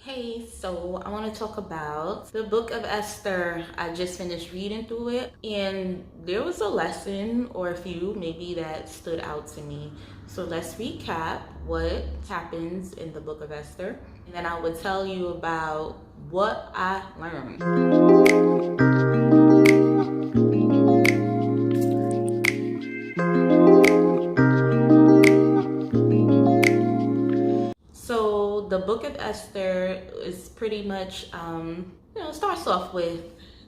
Hey, so I want to talk about the book of Esther. I just finished reading through it, and there was a lesson or a few maybe that stood out to me. So let's recap what happens in the book of Esther, and then I will tell you about what I learned. So the book of Esther is pretty much, starts off with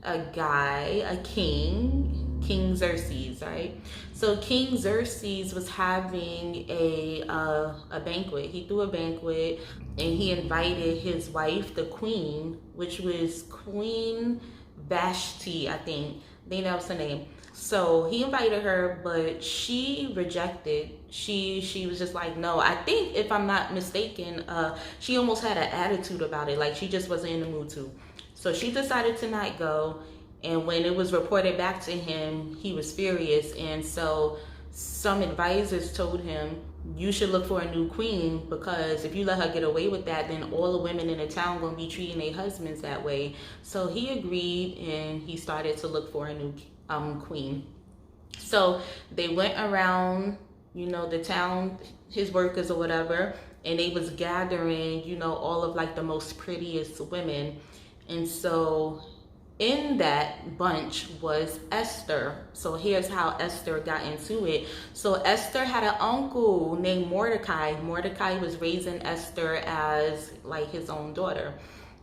a guy, a king, King Xerxes, right? So King Xerxes was having a banquet. He threw a banquet and he invited his wife, the queen, which was Queen Vashti, I think. I think that was her name. So he invited her, but she rejected. She was just like, no. I think if I'm not mistaken, she almost had an attitude about it, like she just wasn't in the mood to. So she decided to not go. And when it was reported back to him, he was furious. And so some advisors told him, you should look for a new queen, because if you let her get away with that, then all the women in the town gonna be treating their husbands that way. So he agreed, and he started to look for a new queen. So they went around, the town, his workers or whatever, and they was gathering, all of like the most prettiest women. And so in that bunch was Esther. So here's how Esther got into it. So Esther had an uncle named Mordecai. Mordecai was raising Esther as like his own daughter.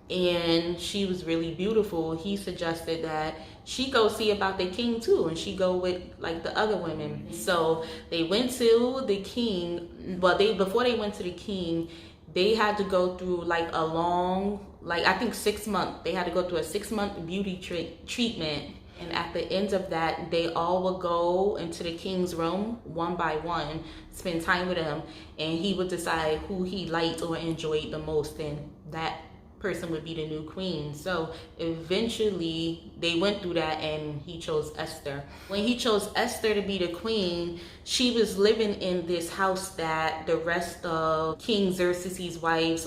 And she was really beautiful. He suggested that she go see about the king too, and she go with like the other women. So they went to the king. Well, before they went to the king, they had to go through like a long, like I think 6 months. They had to go through a 6-month beauty treatment. And at the end of that, they all would go into the king's room one by one, spend time with him, and he would decide who he liked or enjoyed the most, and that person would be the new queen. So eventually they went through that and he chose Esther. When he chose Esther to be the queen, she was living in this house that the rest of King Xerxes' wives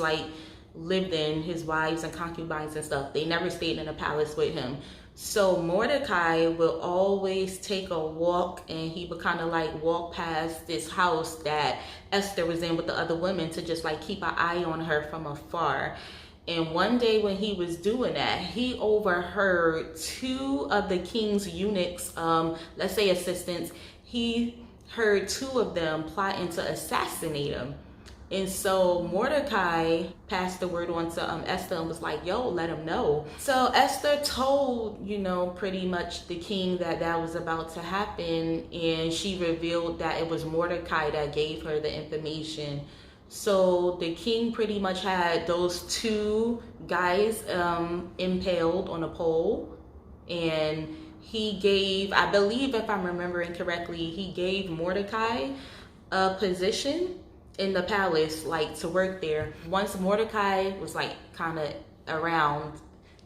lived in, his wives and concubines and stuff. They never stayed in a palace with him. So Mordecai will always take a walk, and he would kind of walk past this house that Esther was in with the other women to just keep an eye on her from afar. And one day when he was doing that, he overheard two of the king's eunuchs, let's say assistants. He heard two of them plotting to assassinate him. And so Mordecai passed the word on to Esther and was like, yo, let him know. So Esther told, pretty much the king that was about to happen. And she revealed that it was Mordecai that gave her the information. So the king pretty much had those two guys impaled on a pole, and he gave, I believe if I'm remembering correctly, he gave Mordecai a position in the palace, to work there. Once Mordecai was kind of around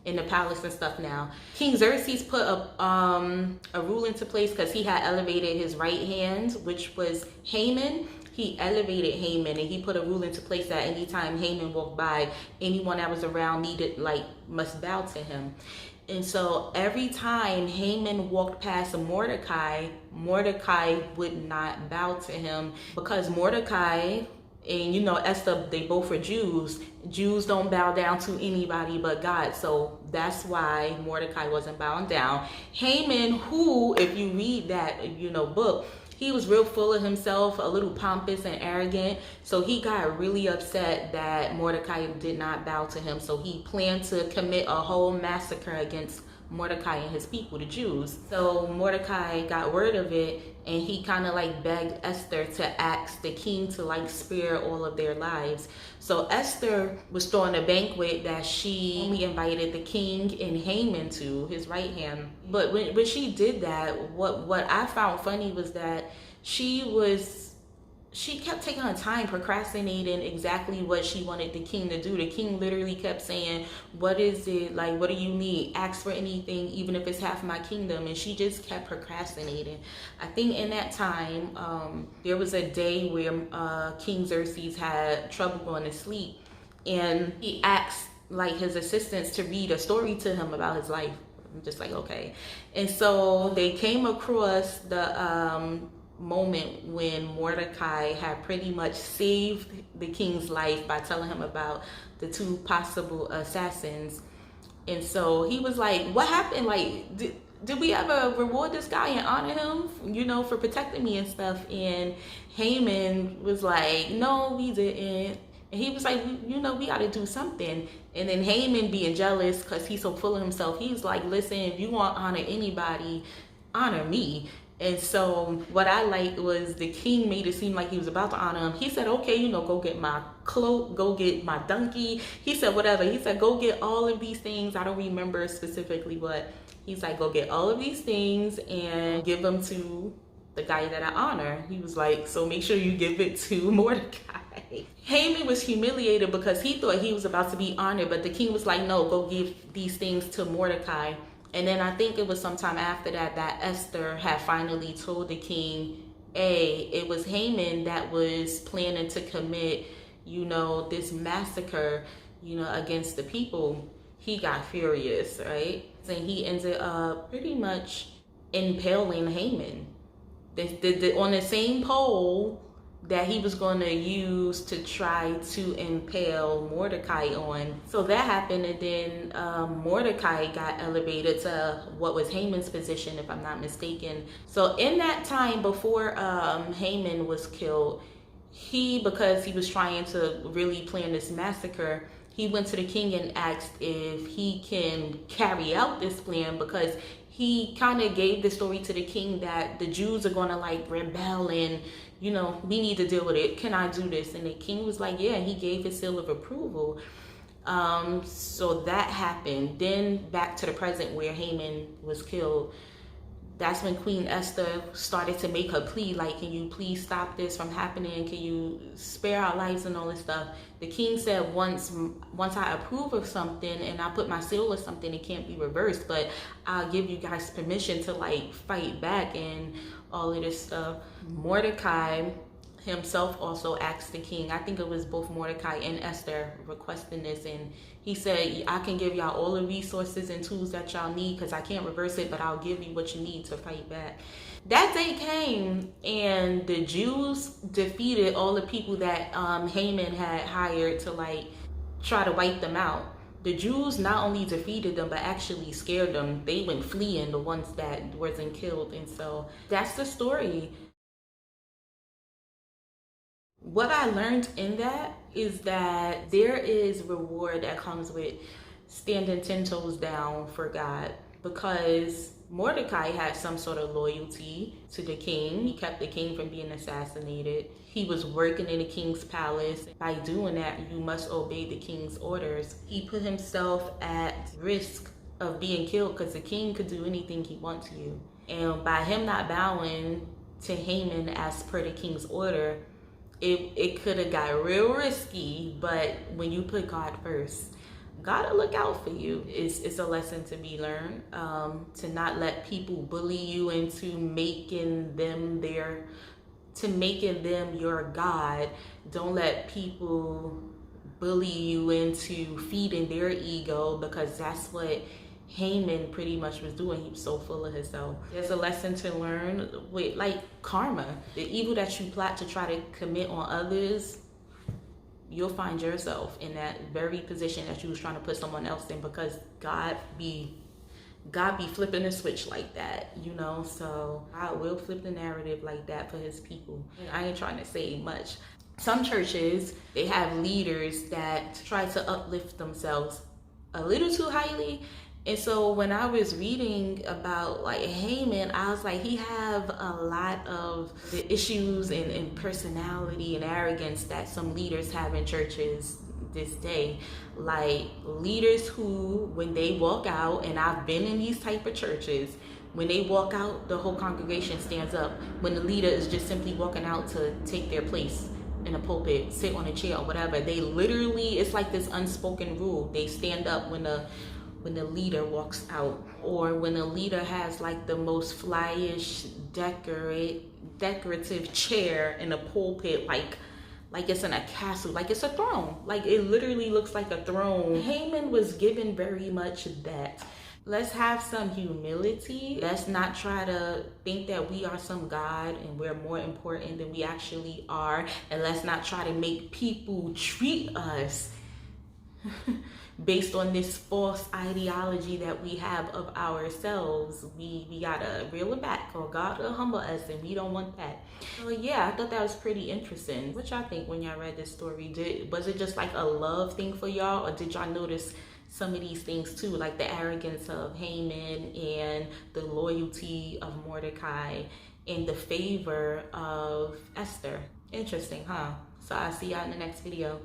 in the palace and stuff now, King Xerxes put a rule into place, because he had elevated his right hand, which was Haman. He elevated Haman, and he put a rule into place that anytime Haman walked by, anyone that was around must bow to him. And so every time Haman walked past Mordecai, Mordecai would not bow to him, because Mordecai and Esther, they both were Jews. Jews don't bow down to anybody but God. So that's why Mordecai wasn't bowing down. Haman, who, if you read that book, he was real full of himself, a little pompous and arrogant. So he got really upset that Mordecai did not bow to him. So he planned to commit a whole massacre against Mordecai and his people, the Jews. So Mordecai got word of it, and he kind of begged Esther to ask the king to spare all of their lives. So Esther was throwing a banquet that she only invited the king and Haman to, his right hand. But when she did that, what I found funny was that she kept taking her time procrastinating exactly what she wanted the king to do. The king literally kept saying, what is it? What do you need? Ask for anything, even if it's half my kingdom. And she just kept procrastinating. I think in that time, there was a day where King Xerxes had trouble going to sleep. And he asked like his assistants to read a story to him about his life. I'm just like, okay. And so they came across the moment when Mordecai had pretty much saved the king's life by telling him about the two possible assassins. And so he was like, what happened? Like, did we ever reward this guy and honor him, for protecting me and stuff? And Haman was like, no, we didn't. And he was like, we got to do something. And then Haman, being jealous because he's so full of himself, he's like, listen, if you want to honor anybody, honor me. And so what I liked was the king made it seem like he was about to honor him. He said, okay, go get my cloak, go get my donkey. He said, whatever. He said, go get all of these things. I don't remember specifically what. He's like, go get all of these things and give them to the guy that I honor. He was like, so make sure you give it to Mordecai. Haman was humiliated because he thought he was about to be honored, but the king was like, no, go give these things to Mordecai. And then I think it was sometime after that Esther had finally told the king, hey, it was Haman that was planning to commit, this massacre, against the people. He got furious, right? And he ended up pretty much impaling Haman. On the same pole that he was going to use to try to impale Mordecai on. So that happened, and then Mordecai got elevated to what was Haman's position, if I'm not mistaken. So in that time before Haman was killed, because he was trying to really plan this massacre, he went to the king and asked if he can carry out this plan, because he kind of gave the story to the king that the Jews are going to rebel and, we need to deal with it. Can I do this? And the king was like, yeah, he gave his seal of approval. So that happened. Then back to the present where Haman was killed. That's when Queen Esther started to make her plea, can you please stop this from happening? Can you spare our lives and all this stuff? The king said, once I approve of something and I put my seal or something, it can't be reversed, but I'll give you guys permission to fight back and all of this stuff. Mordecai himself also asked the king, I think it was both Mordecai and Esther requesting this, and he said, I can give y'all all the resources and tools that y'all need because I can't reverse it, but I'll give you what you need to fight back. That day came and the Jews defeated all the people that Haman had hired to try to wipe them out. The Jews not only defeated them, but actually scared them. They went fleeing, the ones that wasn't killed. And so that's the story. What I learned in that is that there is reward that comes with standing 10 toes down for God, because Mordecai had some sort of loyalty to the king. He kept the king from being assassinated. He was working in the king's palace. By doing that, you must obey the king's orders. He put himself at risk of being killed because the king could do anything he wants to you. And by him not bowing to Haman as per the king's order, it could have got real risky. But when you put God first, God will look out for you. It's a lesson to be learned, to not let people bully you into making them your God. Don't let people bully you into feeding their ego, because that's what Haman pretty much was doing. He was so full of himself. There's a lesson to learn with karma. The evil that you plot to try to commit on others, you'll find yourself in that very position that you was trying to put someone else in, because God be flipping the switch like that, so God will flip the narrative like that for his people. I ain't trying to say much. Some churches, they have leaders that try to uplift themselves a little too highly. And so when I was reading about Haman, I was like, he have a lot of the issues and personality and arrogance that some leaders have in churches this day. Leaders who, when they walk out, and I've been in these type of churches, when they walk out, the whole congregation stands up. When the leader is just simply walking out to take their place in a pulpit, sit on a chair or whatever, they literally, it's like this unspoken rule. They stand up when the leader walks out, or when the leader has the most flyish decorative chair in a pulpit, like it's in a castle, like it's a throne. Like it literally looks like a throne. Haman was given very much that. Let's have some humility. Let's not try to think that we are some God and we're more important than we actually are. And let's not try to make people treat us based on this false ideology that we have of ourselves. We gotta reel it back, or God will humble us, and we don't want that. So yeah, I thought that was pretty interesting. What y'all think when y'all read this story? Was it just like a love thing for y'all, or did y'all notice some of these things too, like the arrogance of Haman and the loyalty of Mordecai and the favor of Esther? Interesting, huh? So I'll see y'all in the next video.